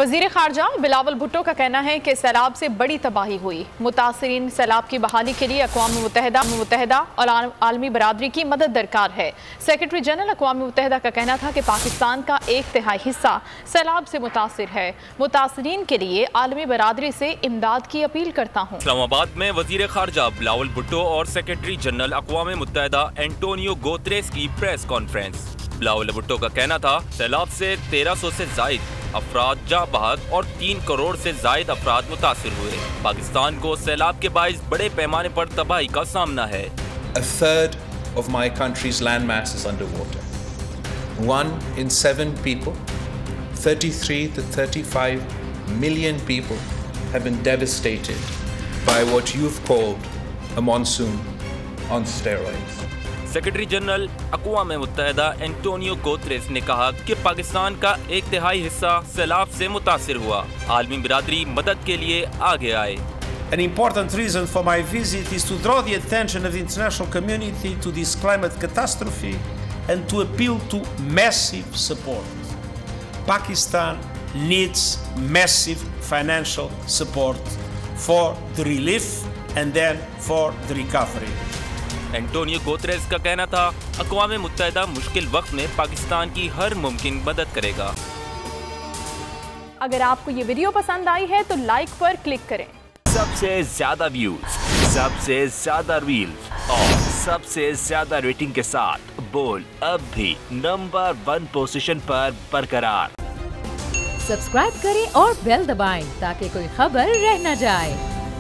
वज़ीर ख़ारजा बिलावल भुट्टो का कहना है कि सैलाब से बड़ी तबाही हुई। मुतासिरीन सैलाब की बहाली के लिए अक़वाम मुत्तहिदा और आलमी बरादरी की मदद दरकार है। सेक्रेटरी जनरल अक़वाम मुत्तहिदा का कहना था कि पाकिस्तान का 1/3 हिस्सा सैलाब से मुतासिर है। मुतासिरीन के लिए आलमी बरादरी से इमदाद की अपील करता हूँ। इस्लामाबाद में वज़ीर ख़ारजा बिलावल भुट्टो और सेक्रेटरी जनरल अक़वाम मुत्तहिदा एंटोनियो गुतेरेस की प्रेस कॉन्फ्रेंस। बिलावल भुट्टो का कहना था सैलाब से 1300 से जायद अफराद जाँ बहक और 3 करोड़ से जायद अफराद मुतासिर हुए। पाकिस्तान को सैलाब के बाइस बड़े पैमाने पर तबाही का सामना है। A third of my country's landmass is underwater. 1 in 7 people, 33 to 35 million people have been devastated by what you've called a monsoon on steroids. Secretary general अक़वाम मुत्तहिदा एंटोनियो गुतेरेस ने कहा कि पाकिस्तान का 1/3 हिस्सा सैलाब से मुतासिर हुआ। आलमी बिरादरी मदद के लिए आगे आए। An important reason for my visit is to draw the attention of the international community to this climate catastrophe and to appeal to massive support. Pakistan needs massive financial support for the relief and then for the recovery. Antonio Guterres का कहना था अक़वाम मुत्तहिदा मुश्किल वक्त में पाकिस्तान की हर मुमकिन मदद करेगा। अगर आपको ये वीडियो पसंद आई है तो लाइक पर क्लिक करें। सबसे ज्यादा व्यूज, सबसे ज्यादा रील्स और सबसे ज्यादा रेटिंग के साथ बोल अब भी नंबर 1 पोजीशन पर बरकरार। सब्सक्राइब करें और बेल दबाएं ताकि कोई खबर रह न जाए।